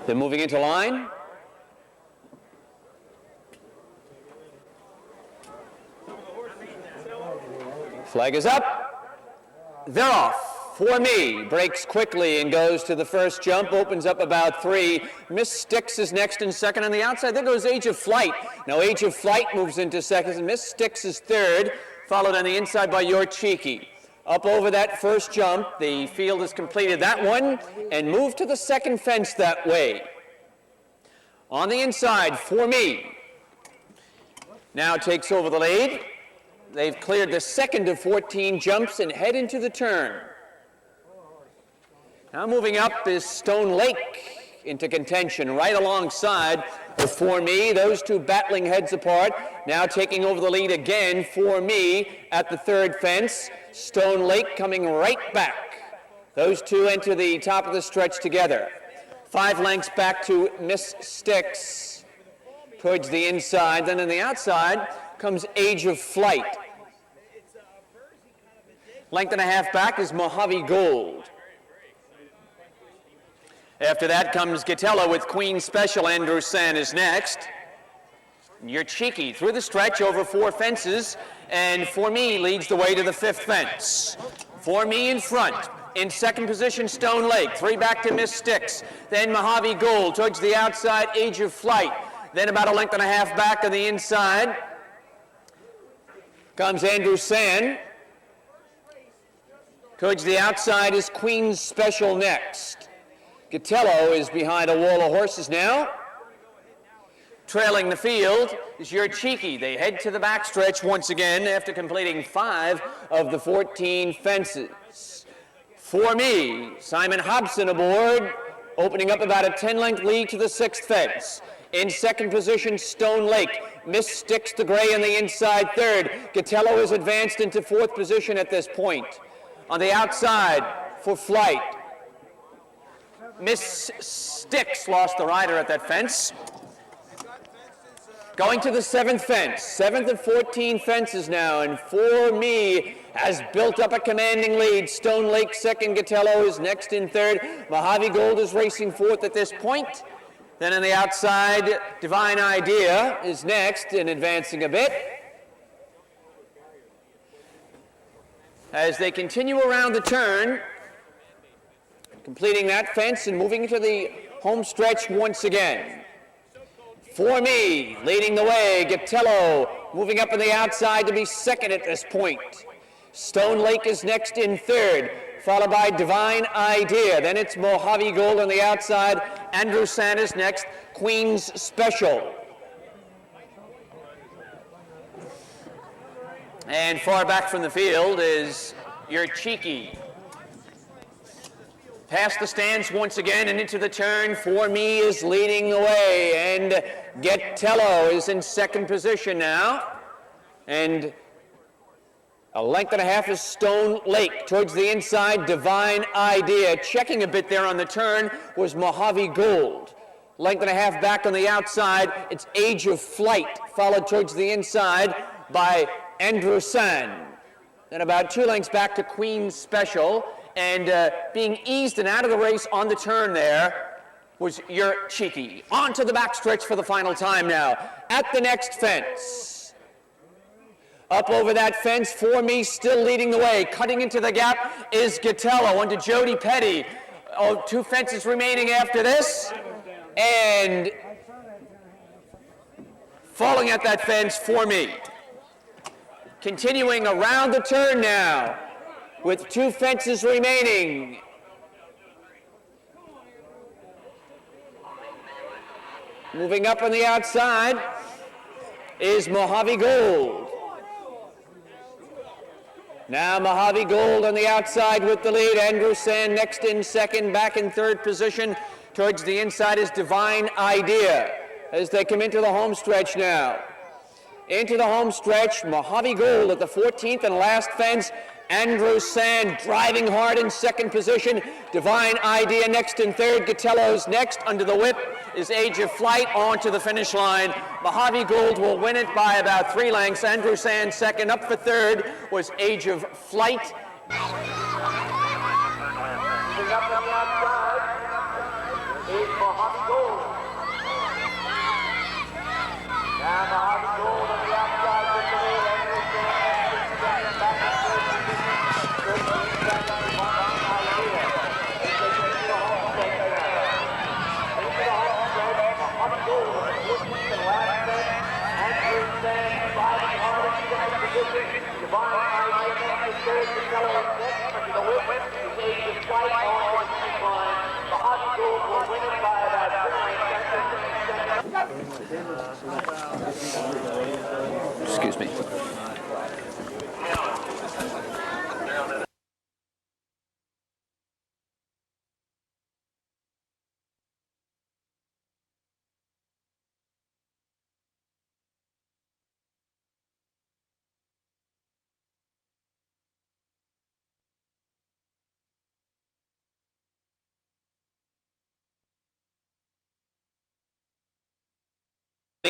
They're moving into line. Flag is up. They're off. For Me breaks quickly and goes to the first jump, opens up about 3. Miss Sticks is next in second. On the outside, there goes Age of Flight. Now Age of Flight moves into second, and Miss Sticks is third, followed on the inside by Your Cheeky. Up over that first jump, the field has completed that one and moved to the second fence that way. On the inside, For Me now takes over the lead. They've cleared the second of 14 jumps and head into the turn. Now moving up is Stone Lake into contention right alongside of For Me. Those two battling heads apart. Now taking over the lead again, For Me at the third fence. Stone Lake coming right back. Those two enter the top of the stretch together. 5 lengths back to Miss Sticks towards the inside. Then on the outside comes Age of Flight. Length and a half back is Mojave Gold. After that comes Gatella with Queen Special. Andrew San is next. You're Cheeky through the stretch over 4 fences, and For Me leads the way to the 5th fence. For Me in front. In second position, Stone Lake. 3 back to Miss Sticks. Then Mojave Gold towards the outside, Age of Flight. Then about a length and a half back on the inside comes Andrew San. Towards the outside is Queen Special next. Gatello is behind a wall of horses now. Trailing the field is Your Cheeky. They head to the backstretch once again after completing 5 of the 14 fences. For Me, Simon Hobson aboard, opening up about a 10-length lead to the 6th fence. In second position, Stone Lake. Miss Sticks the Gray on the inside third. Gatello is advanced into 4th position at this point. On the outside for Flight, Miss Sticks lost the rider at that fence. Going to the 7th fence, 7th of 14 fences now, and For Me has built up a commanding lead. Stone Lake second, Gatello is next in third. Mojave Gold is racing 4th at this point. Then on the outside, Divine Idea is next and advancing a bit. As they continue around the turn, completing that fence and moving into the home stretch once again. For Me leading the way, Gatello moving up on the outside to be second at this point. Stone Lake is next in third, followed by Divine Idea. Then it's Mojave Gold on the outside. Andrew San is next, Queen's Special. And far back from the field is Your Cheeky. Past the stands once again and into the turn. For Me is leading the way, and Gatello is in second position now. And a length and a half is Stone Lake. Towards the inside, Divine Idea. Checking a bit there on the turn was Mojave Gold. Length and a half back on the outside, it's Age of Flight, followed towards the inside by Andrew San. Then about 2 lengths back to Queen Special. And being eased and out of the race on the turn there was Your Cheeky. On to the backstretch for the final time now. At the next fence. Up over that fence, For Me still leading the way. Cutting into the gap is Gatello under Jody Petty. 2 fences remaining after this. And falling at that fence, For Me. Continuing around the turn now, with 2 fences remaining. Moving up on the outside is Mojave Gold. Now Mojave Gold on the outside with the lead. Andrew San next in second, back in third position. Towards the inside is Divine Idea as they come into the home stretch now. Into the home stretch, Mojave Gold at the 14th and last fence. Andrew San driving hard in second position. Divine Idea next in third. Gatello's next. Under the whip is Age of Flight on to the finish line. Mojave Gold will win it by about 3 lengths. Andrew San second. Up for third was Age of Flight. Up on the outside is Mojave Gold. Excuse me.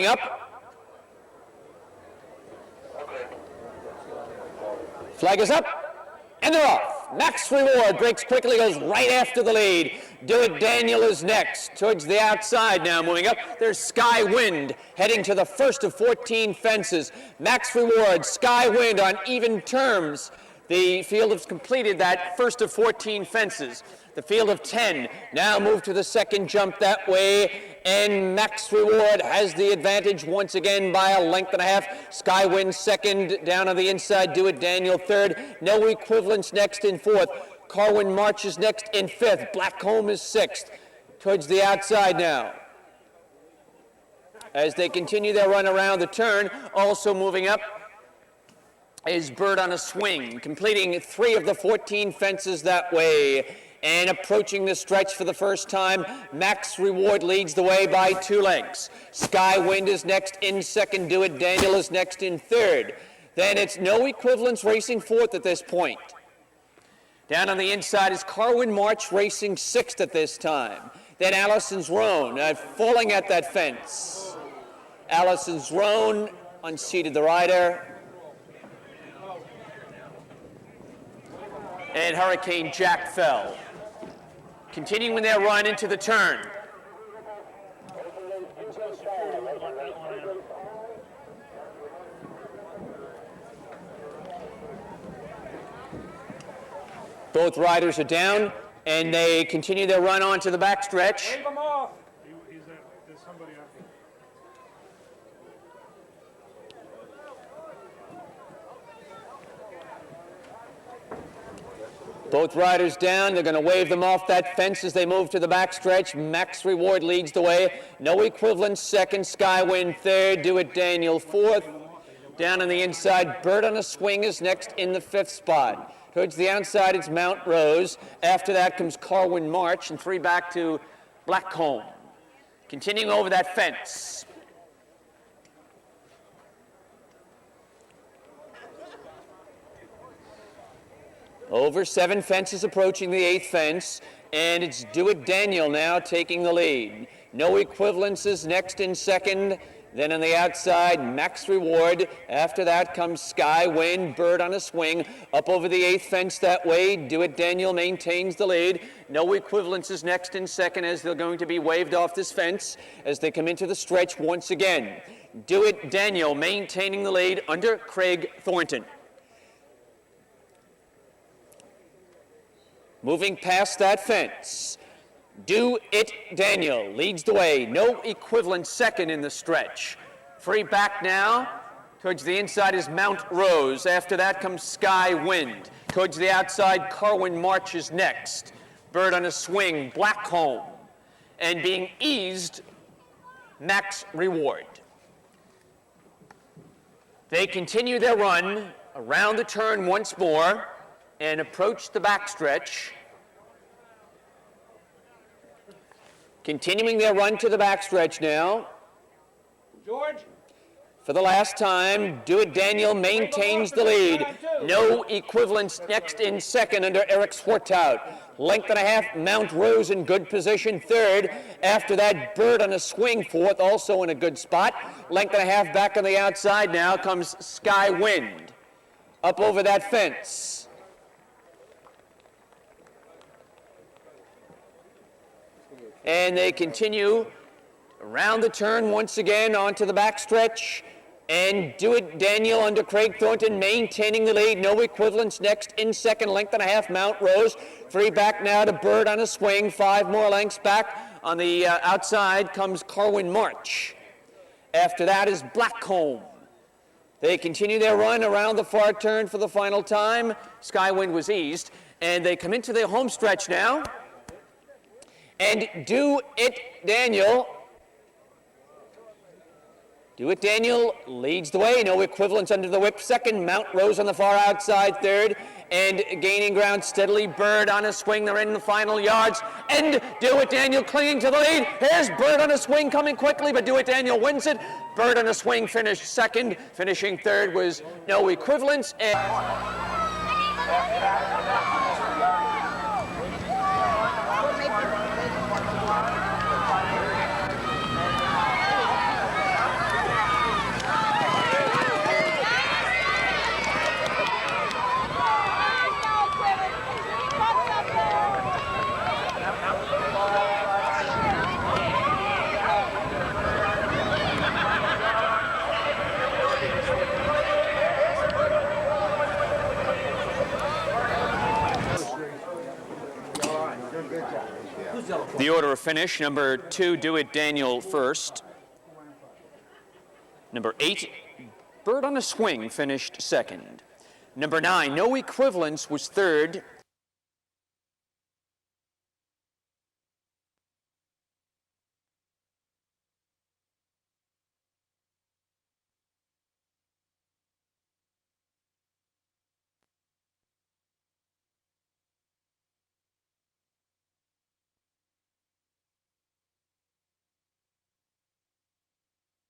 Up. Flag is up, and they're off. Max Reward breaks quickly, goes right after the lead. Do It Daniel is next. Towards the outside now, moving up. There's Sky Wind heading to the first of 14 fences. Max Reward, Sky Wind on even terms. The field has completed that first of 14 fences. The field of 10 now move to the second jump that way, and Max Reward has the advantage once again by a length and a half. Skywind second, down on the inside, Do It Daniel third. No Equivalence next in fourth. Carwin March is next in fifth. Blackcomb is sixth. Towards the outside now, as they continue their run around the turn, also moving up is Bird on a Swing, completing 3 of the 14 fences that way. And approaching the stretch for the first time, Max Reward leads the way by 2 lengths. Skywind is next in second. Do It Daniel is next in third. Then it's No Equivalence racing fourth at this point. Down on the inside is Carwin March racing sixth at this time. Then Allison's Roan falling at that fence. Allison's Roan unseated the rider. And Hurricane Jack fell. Continuing their run into the turn. Both riders are down, and they continue their run onto the backstretch. Leave him off. There's somebody out there. Both riders down. They're going to wave them off that fence as they move to the backstretch. Max Reward leads the way. No Equivalence second. Skywind third. Do It Daniel fourth. Down on the inside, Bird on a Swing is next in the fifth spot. Towards the outside, it's Mount Rose. After that comes Carwin March, and 3 back to Blackcomb. Continuing over that fence. Over 7 fences approaching the 8th fence, and it's Do It Daniel now taking the lead. No Equivalences next in second. Then on the outside, Max Reward. After that comes Skywind, Bird on a Swing. Up over the 8th fence that way. Do It Daniel maintains the lead. No Equivalences next in second, as they're going to be waved off this fence as they come into the stretch once again. Do It Daniel maintaining the lead under Craig Thornton. Moving past that fence, Do It Daniel leads the way. No Equivalence second in the stretch. 3 back now. Towards the inside is Mount Rose. After that comes Skywind. Towards the outside, Carwin March is next. Bird on a Swing, Blackcomb. And being eased, Max Reward. They continue their run around the turn once more and approach the backstretch. Continuing their run to the backstretch now. George? For the last time, Do It Daniel maintains the lead. No Equivalence next in second under Eric Swartout. Length and a half, Mount Rose in good position third. After that, Bird on a Swing fourth, also in a good spot. Length and a half back on the outside now comes Skywind. Up over that fence. And they continue around the turn once again onto the backstretch. And Do It Daniel under Craig Thornton maintaining the lead. No Equivalence next in second. Length and a half, Mount Rose. 3 back now to Bird on a Swing. 5 more lengths back. On the outside comes Carwin March. After that is Blackcomb. They continue their run around the far turn for the final time. Skywind was east, and they come into the home stretch now. And Do It Daniel leads the way. No equivalence under the whip. Second, Mount Rose on the far outside. Third, and gaining ground steadily. Bird on a swing. They're in the final yards. And Do It Daniel clinging to the lead. Here's Bird on a swing coming quickly, but Do It Daniel wins it. Bird on a swing finished second. Finishing third was no equivalence. The order of finish, number 2, Do It Daniel first. Number 8, Bird on a Swing finished second. Number 9, No Equivalence was third.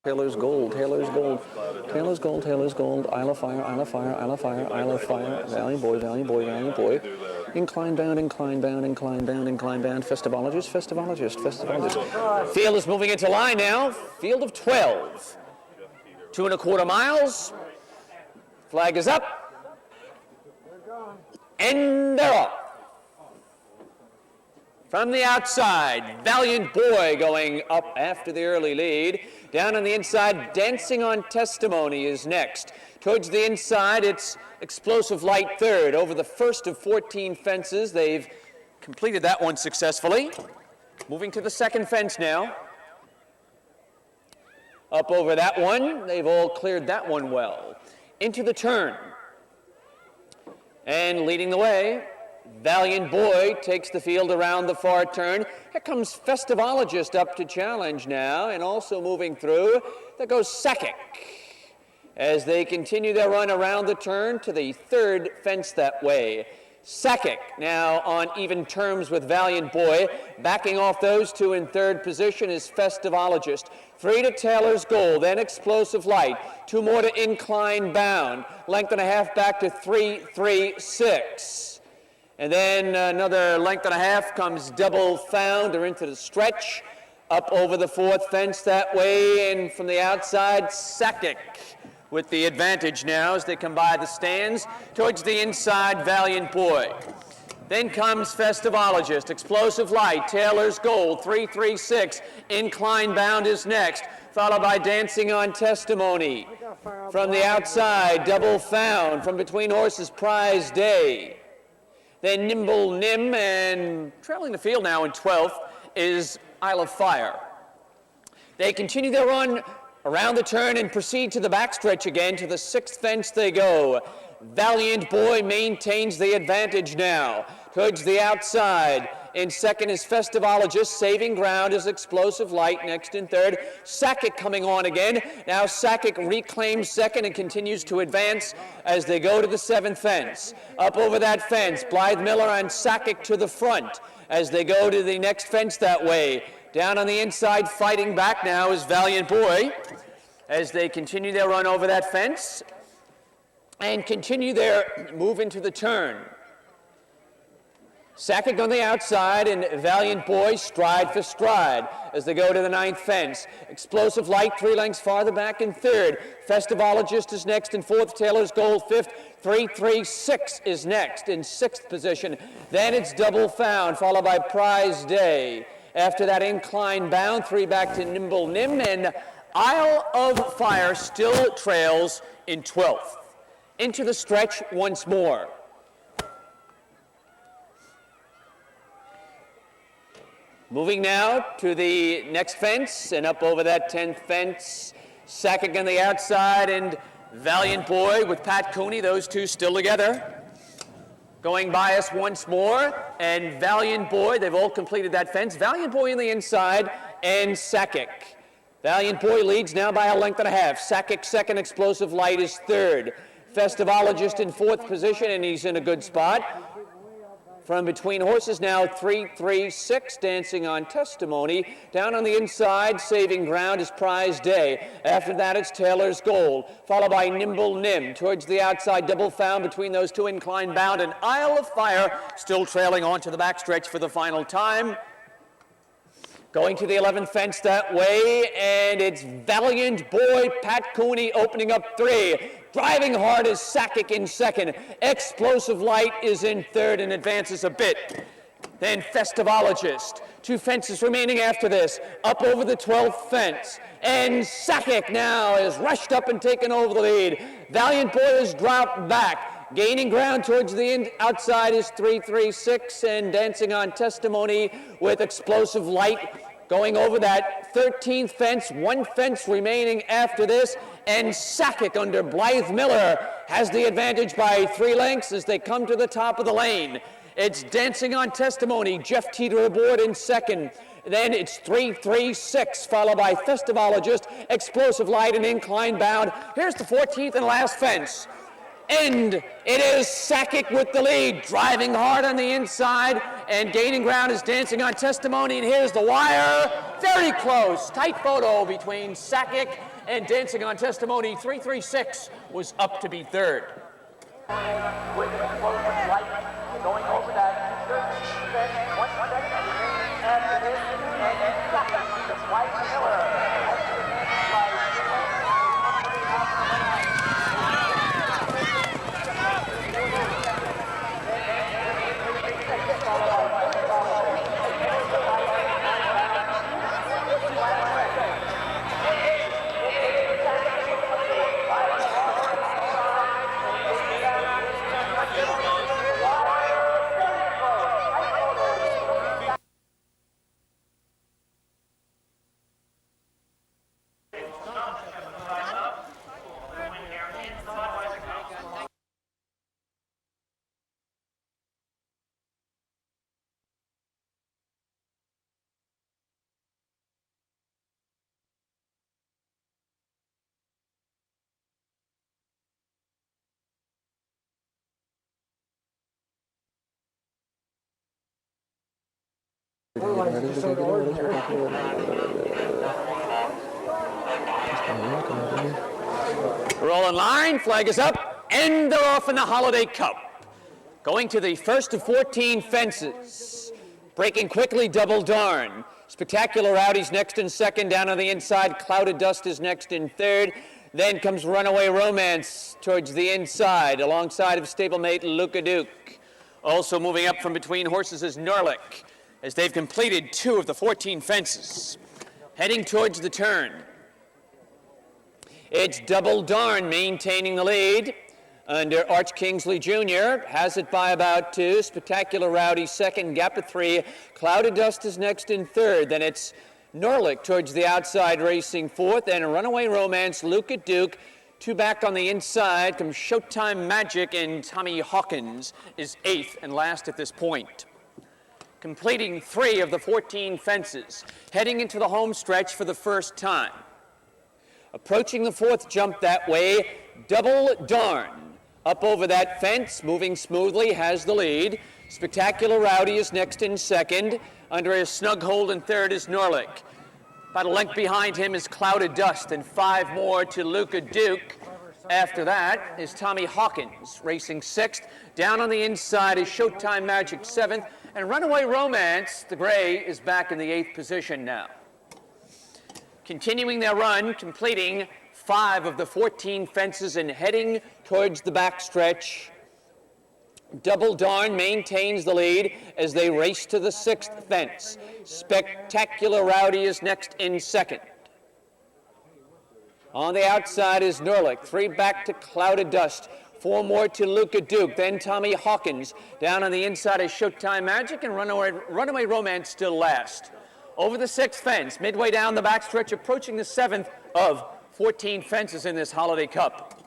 Taylor's Gold, Taylor's Gold, Taylor's Gold, Taylor's Gold, Isle of Fire, Isle of Fire, Isle of Fire, Isle of Fire, Valiant Boy, Valiant Boy, Valiant Boy, Incline Bound, Incline Bound, Incline Bound, Incline Bound, Festivologist, Festivologist, Festivologist. Field is moving into line now, field of 12. 2 1/4 miles, flag is up, and they're off. From the outside, Valiant Boy going up after the early lead. Down on the inside, Dancing on Testimony is next. Towards the inside, it's Explosive Light third. Over the first of 14 fences, they've completed that one successfully. Moving to the second fence now. Up over that one, they've all cleared that one well. Into the turn. And leading the way, Valiant Boy takes the field around the far turn. Here comes Festivologist up to challenge now, and also moving through, there goes Sakic as they continue their run around the turn to the third fence that way. Sakic now on even terms with Valiant Boy. Backing off those two in third position is Festivologist. 3 to Taylor's Gold, then Explosive Light. 2 more to Incline Bound. Length and a half back to 3-3-6. And then another length and a half comes Double Found. They're into the stretch. Up over the fourth fence that way, and from the outside, Sakic with the advantage now as they come by the stands. Towards the inside, Valiant Boy. Then comes Festivologist, Explosive Light, Taylor's Gold, 3-3-6. Incline Bound is next, followed by Dancing on Testimony. From the outside, Double Found. From between horses, Prize Day. Then Nimble Nim, and trailing the field now in 12th is Isle of Fire. They continue their run around the turn and proceed to the backstretch again. To the sixth fence they go. Valiant Boy maintains the advantage now. Towards the outside. In second is Festivologist. Saving ground is Explosive Light. Next in third, Sakic coming on again. Now Sakic reclaims second and continues to advance as they go to the seventh fence. Up over that fence, Blythe Miller and Sakic to the front as they go to the next fence that way. Down on the inside, fighting back now is Valiant Boy as they continue their run over that fence and continue their move into the turn. Sakic on the outside and Valiant Boy stride for stride as they go to the ninth fence. Explosive Light 3 lengths farther back in third. Festivologist is next in fourth. Taylor's Gold fifth. 3-3-6 is next in sixth position. Then it's Double Found, followed by Prize Day. After that, Incline Bound, 3 back to Nimble Nim, and Isle of Fire still trails in 12th. Into the stretch once more. Moving now to the next fence and up over that 10th fence. Sakic on the outside and Valiant Boy with Pat Cooney, those two still together. Going by us once more, and Valiant Boy, they've all completed that fence. Valiant Boy on the inside, and Sakic. Valiant Boy leads now by a length and a half. Sakic second, Explosive Light is third. Festivologist in fourth position, and he's in a good spot. From between horses now, 3-3-6, Dancing on Testimony. Down on the inside, saving ground is Prize Day. After that, it's Taylor's Gold, followed by Nimble Nim. Towards the outside, Double Found between those two, Incline Bound, and Isle of Fire still trailing onto the backstretch for the final time. Going to the 11th fence that way, and it's Valiant Boy, Pat Cooney opening up 3. Driving hard is Sakic in second. Explosive Light is in third and advances a bit. Then Festivologist. 2 fences remaining after this. Up over the 12th fence. And Sakic now is rushed up and taken over the lead. Valiant Boy has dropped back. Gaining ground towards the outside is 3-3-6, and Dancing on Testimony with Explosive Light going over that 13th fence. 1 fence remaining after this, and Sakic under Blythe Miller has the advantage by 3 lengths as they come to the top of the lane. It's Dancing on Testimony, Jeff Teeter aboard in second. Then it's 3-3-6, followed by Festivologist, Explosive Light, and Incline Bound. Here's the 14th and last fence. And it is Sakic with the lead, driving hard on the inside, and gaining ground is Dancing on Testimony, and here's the wire. Very close, tight photo between Sakic and Dancing on Testimony. 3-3-6 was up to be third. With Explosive Light going over that 13th fence, 1 second remaining after this, and Sakic, the Blythe Miller. Rolling line, flag is up, and they're off in the Holiday Cup. Going to the first of 14 fences. Breaking quickly, Double Darn. Spectacular Rowdy's next in second. Down on the inside, Clouded Dust is next in third. Then comes Runaway Romance towards the inside, alongside of stablemate Luka Duke. Also moving up from between horses is Norlick, as they've completed 2 of the 14 fences. Heading towards the turn. It's Double Darn maintaining the lead under Arch Kingsley Jr. Has it by about 2. Spectacular Rowdy second, gap of 3. Clouded Dust is next in third. Then it's Norlick towards the outside racing fourth. And Runaway Romance, Luka Duke. 2 back on the inside comes Showtime Magic, and Tommy Hawkins is 8th and last at this point. Completing 3 of the 14 fences. Heading into the home stretch for the first time. Approaching the 4th jump that way, Double Darn. Up over that fence, moving smoothly, has the lead. Spectacular Rowdy is next in second. Under his snug hold in third is Norlick. About a length behind him is Clouded Dust, and 5 more to Luka Duke. After that is Tommy Hawkins, racing 6th. Down on the inside is Showtime Magic 7th. And Runaway Romance, the gray, is back in the 8th position now. Continuing their run, completing 5 of the 14 fences and heading towards the backstretch. Double Darn maintains the lead as they race to the 6th fence. Spectacular Rowdy is next in second. On the outside is Norlick. 3 back to Clouded Dust. 4 more to Luka Duke. Then Tommy Hawkins. Down on the inside is Showtime Magic, and Runaway Romance still last. Over the 6th fence, midway down the backstretch, approaching the 7th of 14 fences in this Holiday Cup.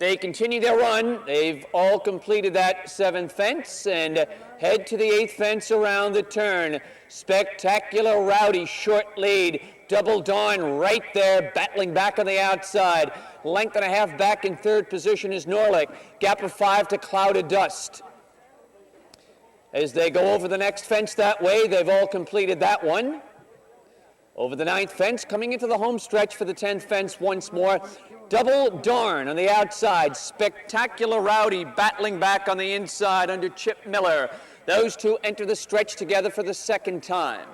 they continue their run. They've all completed that 7th fence and head to the 8th fence around the turn. Spectacular Rowdy, short lead. Double Dawn right there, battling back on the outside. Length and a half back in 3rd position is Norlick. Gap of 5 to Clouded Dust. As they go over the next fence that way, they've all completed that one. Over the 9th fence, coming into the home stretch for the 10th fence once more. Double Darn on the outside. Spectacular Rowdy battling back on the inside under Chip Miller. Those two enter the stretch together for the 2nd time.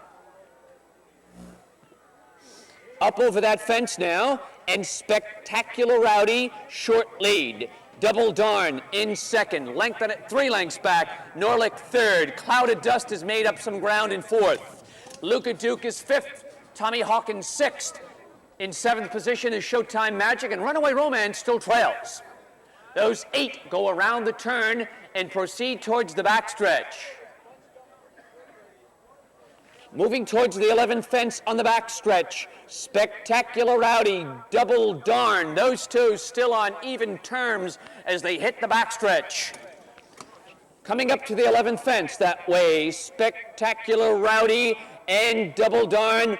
Up over that fence now, and Spectacular Rowdy, short lead. Double Darn in 2nd, length on it, 3 lengths back. Norlick 3rd. Clouded Dust has made up some ground in 4th. Luka Duke is 5th. Tommy Hawkins 6th. In 7th position is Showtime Magic, and Runaway Romance still trails. Those 8 go around the turn and proceed towards the backstretch. Moving towards the 11th fence on the backstretch, Spectacular Rowdy, Double Darn. Those two still on even terms as they hit the backstretch. Coming up to the 11th fence that way, Spectacular Rowdy and Double Darn,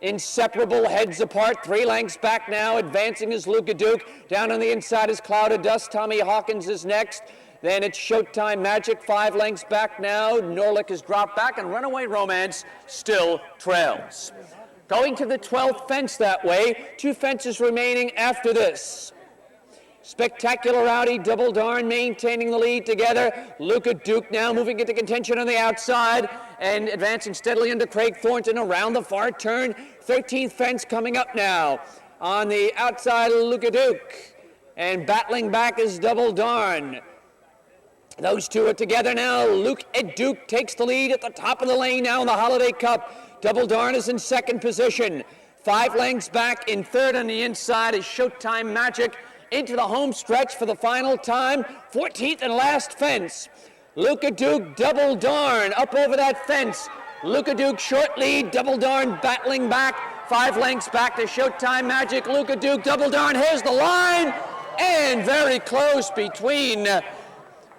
inseparable, heads apart, 3 lengths back now. Advancing is Luka Duke. Down on the inside is Clouded Dust. Tommy Hawkins is next. Then it's Showtime Magic, 5 lengths back now. Norlick has dropped back, and Runaway Romance still trails. Going to the 12th fence that way, 2 fences remaining after this. Spectacular Rowdy, Double Darn maintaining the lead together. Luka Duke now moving into contention on the outside and advancing steadily into Craig Thornton around the far turn. 13th fence coming up now. On the outside, Luka Duke. And battling back is Double Darn. Those two are together now. Luke Ed Duke takes the lead at the top of the lane now in the Holiday Cup. Double Darn is in 2nd position. 5 lengths back in 3rd on the inside is Showtime Magic. Into the home stretch for the final time. 14th and last fence. Luka Duke, Double Darn up over that fence. Luka Duke short lead. Double Darn battling back. 5 lengths back to Showtime Magic. Luka Duke, Double Darn, here's the line. And very close between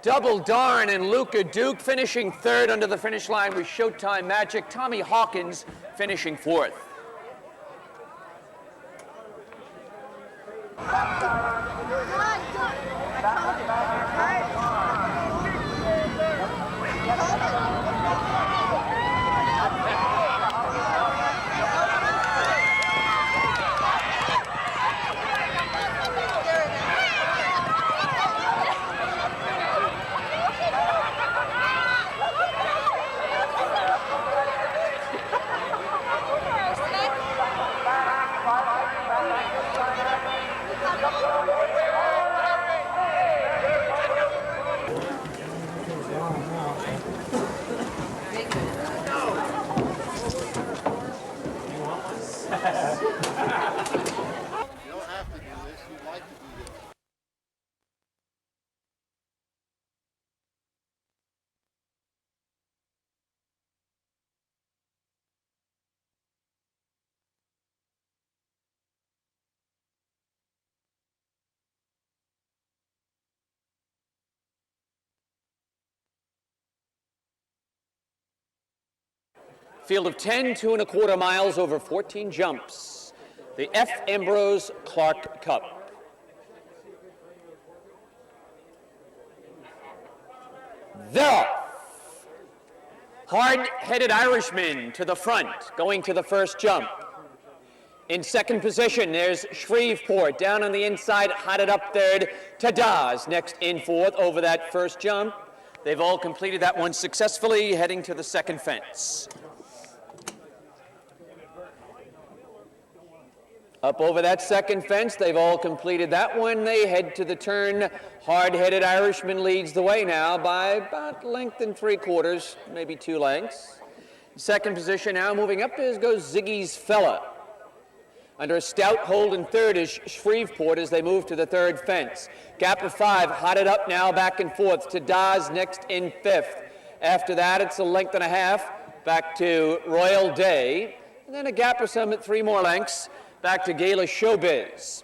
Double Darn and Luka Duke, finishing 3rd under the finish line with Showtime Magic. Tommy Hawkins finishing 4th. Field of 10, 2 1/4 miles over 14 jumps. The F. Ambrose Clark Cup. They're off. Hard-headed Irishman to the front, going to the first jump. In 2nd position, there's Shreveport. Down on the inside, hotted up 3rd. Tadaz next in 4th over that first jump. They've all completed that one successfully, heading to the 2nd fence. Up over that 2nd fence, they've all completed that one. They head to the turn. Hard-headed Irishman leads the way now by about length and 3/4, maybe 2 lengths. 2nd position now, moving up goes Ziggy's Fella. Under a stout hold in 3rd is Shreveport as they move to the 3rd fence. Gap of 5, hotted up now, back and forth. To Daz next in 5th. After that, it's a length and a half back to Royal Day. And then a gap of some at 3 more lengths back to Gala Showbiz.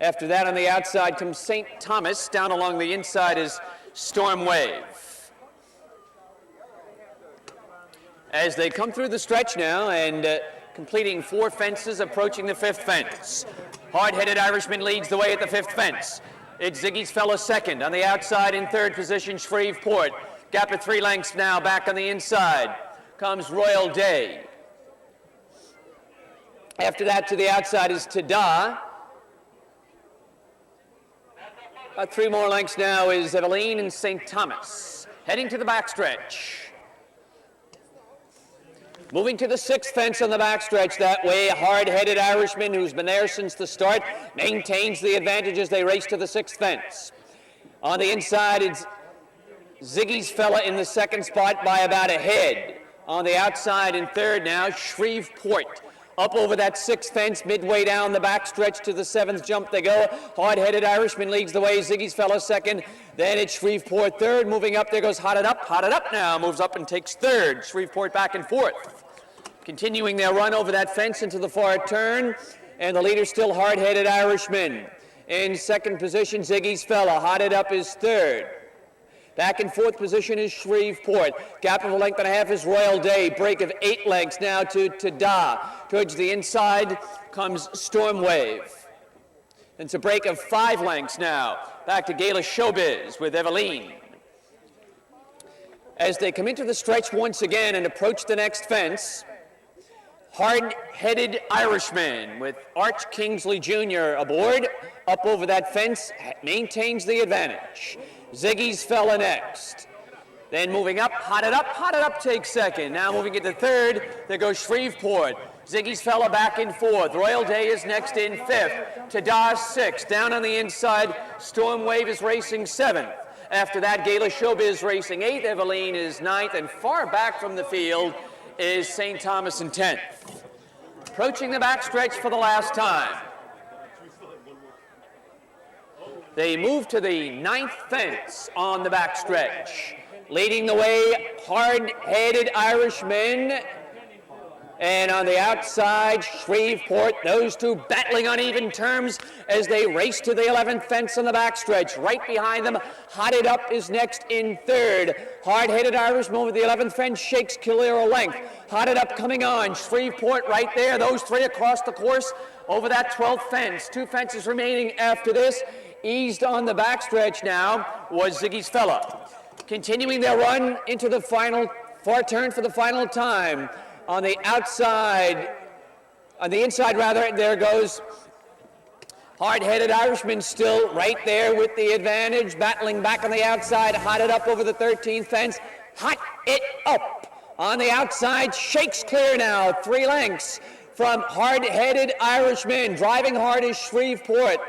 After that, on the outside comes St. Thomas. Down along the inside is Storm Wave. As they come through the stretch now and completing 4 fences, approaching the 5th fence. Hard-headed Irishman leads the way at the 5th fence. It's Ziggy's Fellow second. On the outside in 3rd position, Shreveport. Gap of 3 lengths now. Back on the inside comes Royal Day. After that, to the outside is Tada. 3 more lengths now is Eveline and St. Thomas. Heading to the backstretch. Moving to the 6th fence on the backstretch that way, hard-headed Irishman who's been there since the start maintains the advantage as they race to the 6th fence. On the inside, it's Ziggy's Fella in the 2nd spot by about a head. On the outside in 3rd now, Shreveport. Up over that 6th fence, midway down the backstretch to the 7th jump they go. Hard-headed Irishman leads the way, Ziggy's Fellow second. Then it's Shreveport 3rd. Moving up, there goes Hot It Up now. Moves up and takes 3rd. Shreveport back and 4th. Continuing their run over that fence into the far turn. And the leader still Hard-headed Irishman. In 2nd position, Ziggy's Fella. Hot It Up is 3rd. Back in 4th position is Shreveport. Gap of a length and a half is Royal Day. Break of 8 lengths now to Tada. Towards the inside comes Storm Wave. It's a break of 5 lengths now. Back to Gala Showbiz with Eveline. As they come into the stretch once again and approach the next fence, Hard-headed Irishman with Arch Kingsley Jr. aboard. Up over that fence, maintains the advantage. Ziggy's Fella next. Then moving up, Hot It Up takes 2nd. Now moving into 3rd, there goes Shreveport. Ziggy's Fella back in 4th. Royal Day is next in 5th. Tada 6th. Down on the inside, Storm Wave is racing 7th. After that, Gala Showbiz racing 8th. Eveline is 9th. And far back from the field is St. Thomas in 10th. Approaching the backstretch for the last time. They move to the 9th fence on the backstretch. Leading the way, hard-headed Irishman. And on the outside, Shreveport. Those two battling on even terms as they race to the 11th fence on the backstretch. Right behind them, Hot It Up is next in 3rd. Hard-headed Irishman over the 11th fence shakes clear a length. Hot It Up coming on. Shreveport right there. Those 3 across the course over that 12th fence. 2 fences remaining after this. Eased on the backstretch now was Ziggy's Fella. Continuing their run into the final far turn for the final time. On the outside, on the inside rather, there goes hard-headed Irishman still right there with the advantage, battling back on the outside. Hot It Up over the 13th fence. Hot It Up on the outside, shakes clear now, 3 lengths from hard-headed Irishman. Driving hard is Shreveport.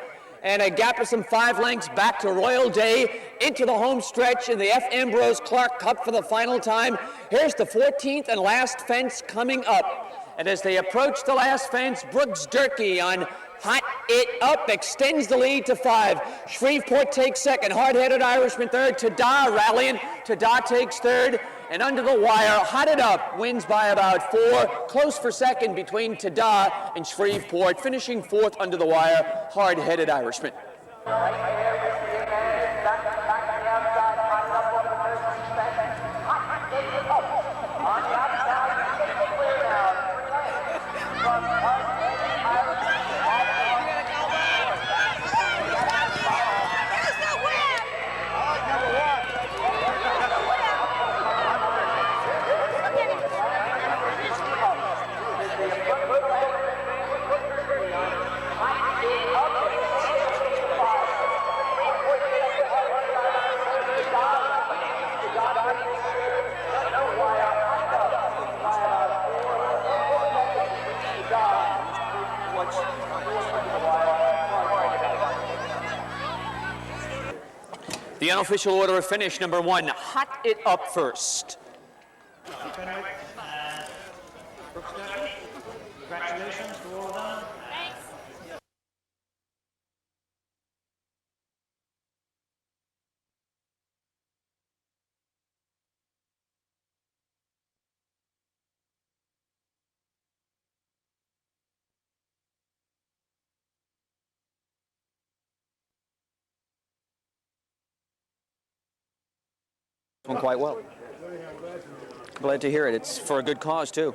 And a gap of some 5 lengths back to Royal Day into the home stretch in the F. Ambrose Clark Cup for the final time. Here's the 14th and last fence coming up. And as they approach the last fence, Brooks Durkee on Hot It Up extends the lead to 5. Shreveport takes 2nd. Hard-headed Irishman 3rd. Tada rallying. Tada takes 3rd. And under the wire, Hot It Up wins by about 4. Close for 2nd between Tada and Shreveport. Finishing 4th under the wire, Hard-headed Irishman. Right there with the advantage, back to the outside, Hot It Up over the 13th fence. Hot It Up on the outside, it's clear now. 3 lengths from hard-headed Irishman. The unofficial order of finish, number 1, Hot It Up first. Congratulations to all of them. Doing quite well. Glad to hear it. It's for a good cause, too.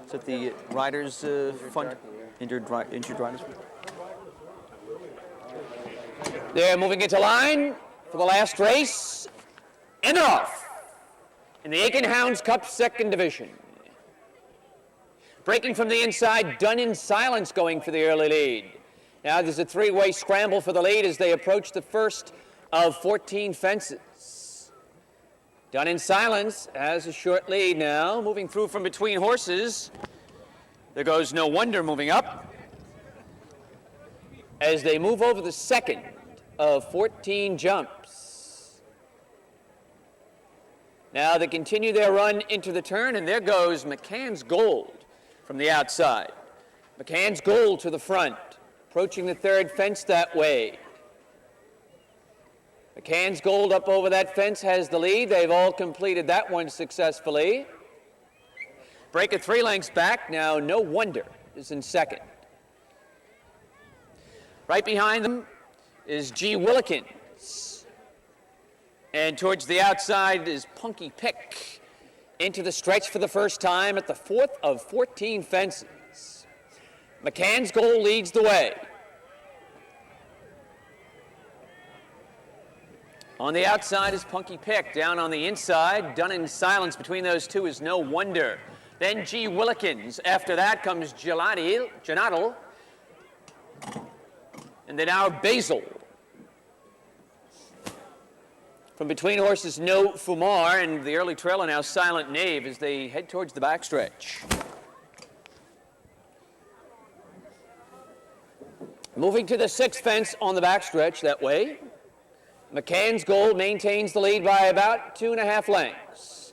It's at the Riders Fund, Injured Riders. They're moving into line for the last race, and they're off in the Aiken Hounds Cup Second Division. Breaking from the inside, done in silence going for the early lead. Now there's a three-way scramble for the lead as they approach the first of 14 fences. Done in silence has a short lead now, moving through from between horses. There goes No Wonder moving up. As they move over the second of 14 jumps. Now they continue their run into the turn, and there goes McCann's Gold from the outside. McCann's Gold to the front, approaching the third fence that way. McCann's Gold up over that fence has the lead. They've all completed that one successfully. Break of 3 lengths back. Now No Wonder is in second. Right behind them is G. Willikins. And towards the outside is Punky Pick. Into the stretch for the first time at the fourth of 14 fences. McCann's Goal leads the way. On the outside is Punky Pick. Down on the inside, done in silence between those two is No Wonder. Then G. Willikins. After that comes Janadal. And then our Basil. From between horses, No Fumar, and the early trailer now Silent Knave as they head towards the backstretch. Moving to the sixth fence on the backstretch that way. McCann's Gold maintains the lead by about 2.5 lengths.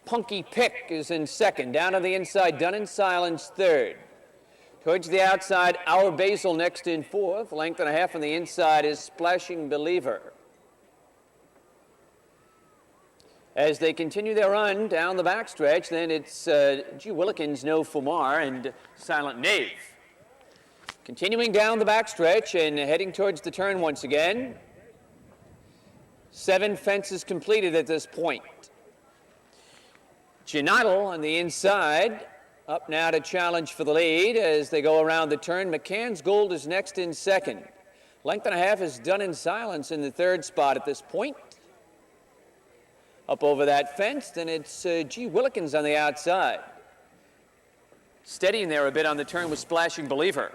Punky Pick is in second. Down on the inside, Done in Silence third. Towards the outside, Our Basil next in fourth. 1.5 lengths on the inside is Splashing Believer. As they continue their run down the backstretch, then it's G. Willikins, No Fumar, and Silent Knave. Continuing down the backstretch and heading towards the turn once again. 7 fences completed at this point. Janadal on the inside, up now to challenge for the lead as they go around the turn. McCann's Gold is next in second. 1.5 lengths is Done in Silence in the third spot at this point. Up over that fence, then it's G. Willikins on the outside. Steadying there a bit on the turn with Splashing Believer.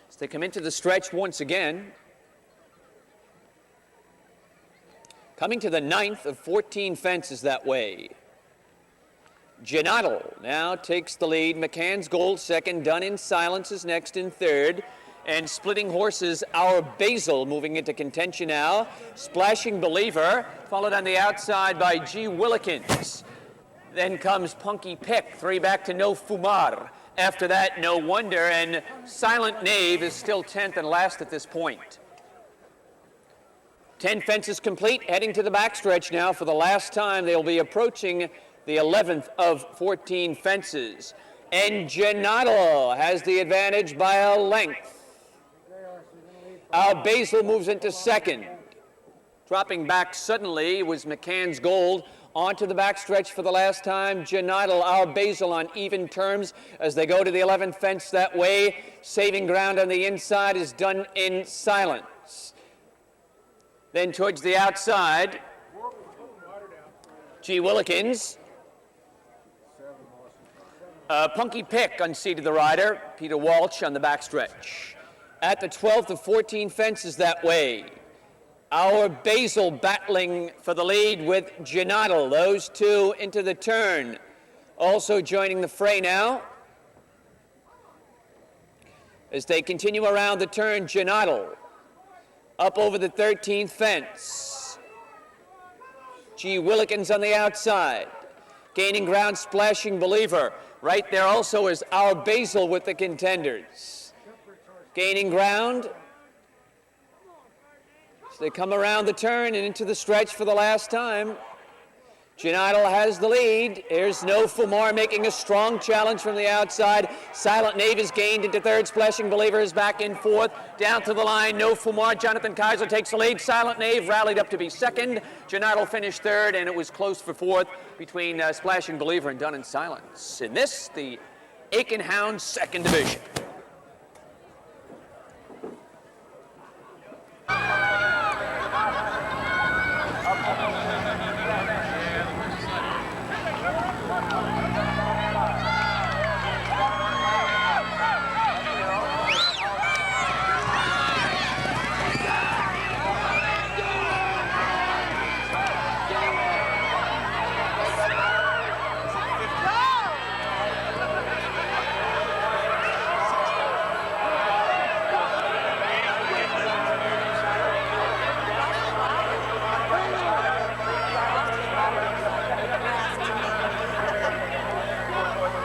As they come into the stretch once again. Coming to the 9th of 14 fences that way. Janadal now takes the lead. McCann's Gold second. Done in Silence is next in third. And splitting horses, Our Basil moving into contention now. Splashing Believer, followed on the outside by G. Willikins. Then comes Punky Pick, 3 back to No Fumar. After that, No Wonder, and Silent Knave is still 10th and last at this point. 10 fences complete, heading to the backstretch now. For the last time, they'll be approaching the 11th of 14 fences. And Janadal has the advantage by a length. Our Basil moves into second. Dropping back suddenly was McCann's Gold. Onto the backstretch for the last time. Janadal, Our Basil on even terms as they go to the 11th fence that way. Saving ground on the inside is Done in Silence. Then towards the outside, G. Willikins. Punky Pick unseated the rider. Peter Walsh on the backstretch. At the 12th of 14 fences that way. Our Basil battling for the lead with Janadal. Those two into the turn. Also joining the fray now. As they continue around the turn, Janadal up over the 13th fence. G. Willikins on the outside. Gaining ground, Splashing Believer. Right there also is Our Basil with the contenders. Gaining ground. So they come around the turn and into the stretch for the last time. Janidal has the lead. Here's No Fumar making a strong challenge from the outside. Silent Knave is gained into third. Splashing Believer is back in fourth. Down to the line, No Fumar. Jonathan Kaiser takes the lead. Silent Knave rallied up to be second. Janidal finished third, and it was close for fourth between Splashing Believer and Done in Silence. In this, the Aiken Hounds second division.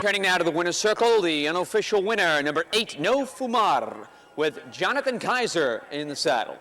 Turning now to the winner's circle, the unofficial winner, number 8, No Fumar, with Jonathan Kaiser in the saddle.